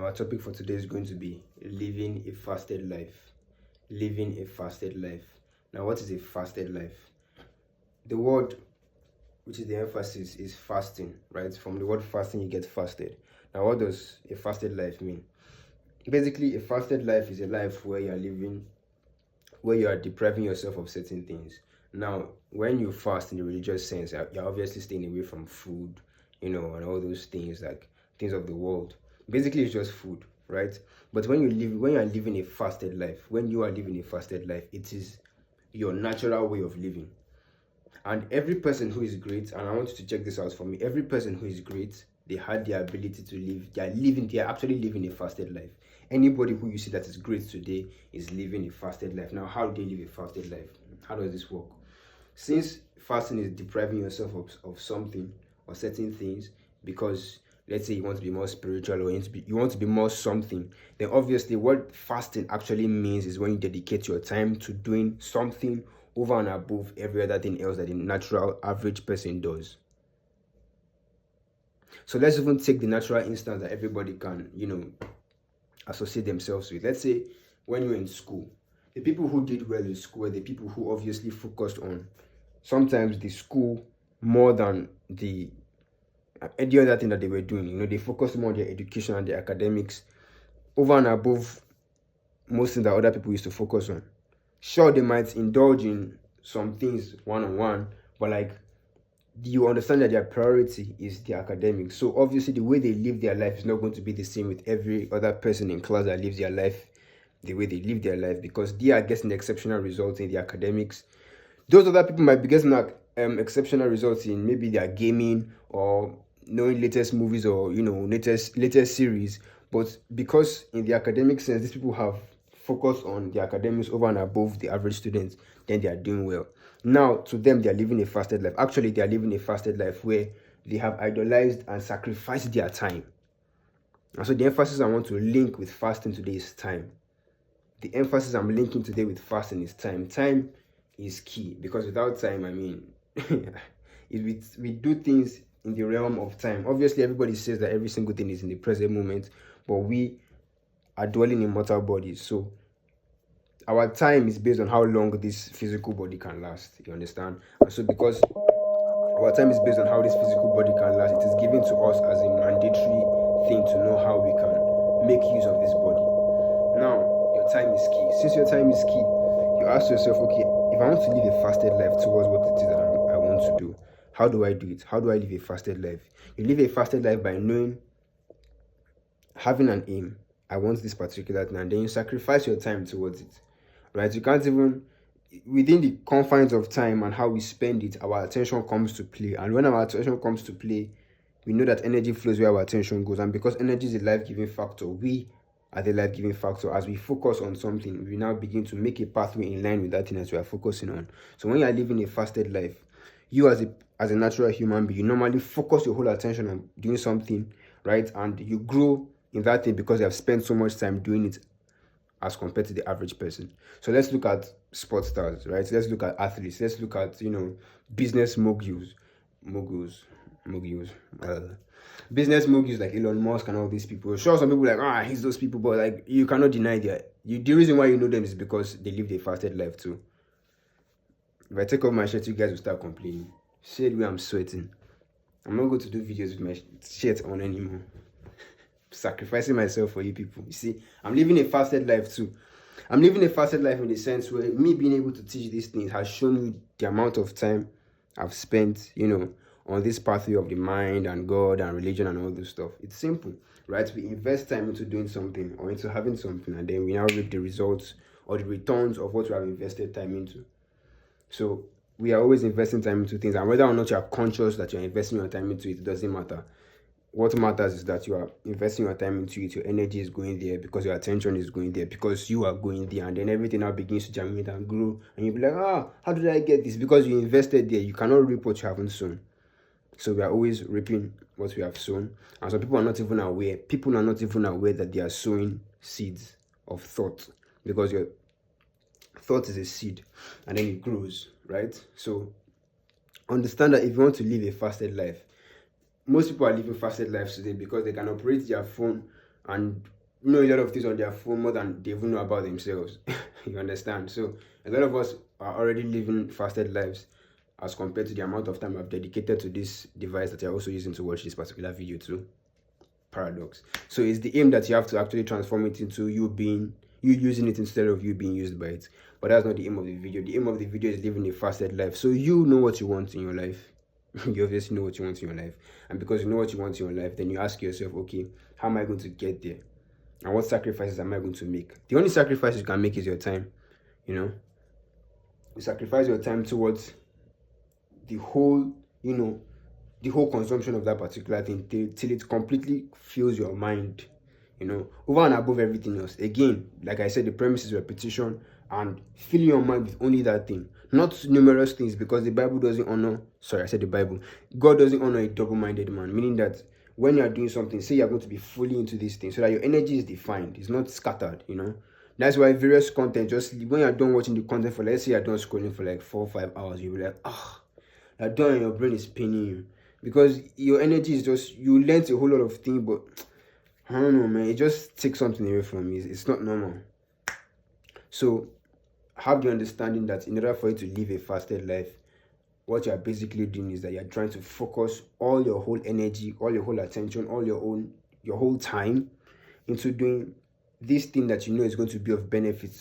Our topic for today is going to be living a fasted life. Living a fasted life. Now, what is a fasted life? The word, which is the emphasis, is fasting, right? From the word fasting, you get fasted. Now, what does a fasted life mean? Basically, a fasted life is a life where you are living, where you are depriving yourself of certain things. Now, when you fast in the religious sense, you're obviously staying away from food, and all those things, like things of the world. Basically, it's just food, right? But when you are living a fasted life, when you are living a fasted life, it is your natural way of living. And every person who is great, and I want you to check this out for me, every person who is great, they had the ability to live, they are actually living a fasted life. Anybody who you see that is great today is living a fasted life. Now, how do they live a fasted life? How does this work? Since fasting is depriving yourself of something or certain things, because let's say you want to be more spiritual or you want to be more something, then obviously what fasting actually means is when you dedicate your time to doing something over and above every other thing else that the natural average person does. So let's even take the natural instance that everybody can, associate themselves with. Let's say when you're in school, the people who did well in school are the people who obviously focused on sometimes the school more than the other thing that they were doing. They focused more on their education and their academics over and above most things that other people used to focus on. Sure, they might indulge in some things one-on-one, but you understand that their priority is the academics. So obviously the way they live their life is not going to be the same with every other person in class that lives their life the way they live their life, because they are getting exceptional results in the academics. Those other people might be getting exceptional results in maybe their gaming or knowing latest movies or latest series. But because in the academic sense, these people have focused on the academics over and above the average students, then they are doing well. Now, to them, they are living a fasted life. Actually, they are living a fasted life where they have idolized and sacrificed their time. And so the emphasis I want to link with fasting today is time. The emphasis I'm linking today with fasting is time. Time is key, because without time, we do things in the realm of time. Obviously, everybody says that every single thing is in the present moment, but we are dwelling in mortal bodies. So our time is based on how long this physical body can last. You understand? And so because our time is based on how this physical body can last, it is given to us as a mandatory thing to know how we can make use of this body. Now, your time is key. Since your time is key, you ask yourself, okay, if I want to live a fasted life towards what it is that I want to do, how do I do it? How do I live a fasted life? You live a fasted life by having an aim. I want this particular thing, and then you sacrifice your time towards it, right? You can't even, within the confines of time and how we spend it, our attention comes to play. And when our attention comes to play, we know that energy flows where our attention goes. And because energy is a life-giving factor, we are the life-giving factor. As we focus on something, we now begin to make a pathway in line with that thing that we are focusing on. So when you are living a fasted life, you as a natural human being, you normally focus your whole attention on doing something, right? And you grow in that thing because you have spent so much time doing it as compared to the average person. So let's look at sports stars, right? Let's look at athletes. Let's look at, business moguls. Business moguls like Elon Musk and all these people. Sure, some people he's those people, but you cannot deny that. The reason why you know them is because they lived a fasted life too. If I take off my shirt, you guys will start complaining. See the way I'm sweating. I'm not going to do videos with my shirt on anymore. Sacrificing myself for you people. You see, I'm living a fasted life too. I'm living a fasted life in the sense where me being able to teach these things has shown you the amount of time I've spent, on this pathway of the mind and God and religion and all this stuff. It's simple, right? We invest time into doing something or into having something, and then we now reap the results or the returns of what we have invested time into. So we are always investing time into things, and whether or not you are conscious that you're investing your time into it, it doesn't matter. What matters is that you are investing your time into it, your energy is going there because your attention is going there, because you are going there, and then everything now begins to germinate and grow, and you'll be like, how did I get this? Because you invested there. You cannot reap what you haven't sown. So we are always reaping what we have sown, and some people are not even aware. People are not even aware that they are sowing seeds of thought, because your thought is a seed, and then it grows, right? So understand that if you want to live a fasted life, most people are living fasted lives today because they can operate their phone and know a lot of things on their phone more than they even know about themselves. You understand? So a lot of us are already living fasted lives as compared to the amount of time I've dedicated to this device that you're also using to watch this particular video too. Paradox. So it's the aim that you have to actually transform it into you using it instead of you being used by it. But that's not the aim of the video. The aim of the video is living a fasted life. So you know what you want in your life. You obviously know what you want in your life. And because you know what you want in your life, then you ask yourself, okay, how am I going to get there? And what sacrifices am I going to make? The only sacrifice you can make is your time. You know, you sacrifice your time towards the whole, the whole consumption of that particular thing till it completely fills your mind, over and above everything else. Again, like I said, the premise is repetition and filling your mind with only that thing, not numerous things, because the Bible doesn't honor, God doesn't honor a double-minded man, meaning that when you're doing something, say you're going to be fully into this thing so that your energy is defined, it's not scattered, That's why various content, just when you're done watching the content for, let's say you're done scrolling for like 4 or 5 hours, you'll be like, you're done and your brain is pinning you. Because your energy is just, you learned a whole lot of things, but I don't know, man, it just takes something away from you. It's not normal. So have the understanding that in order for you to live a fasted life, what you're basically doing is that you're trying to focus all your whole energy, all your whole attention, all your whole time into doing this thing that you know is going to be of benefit to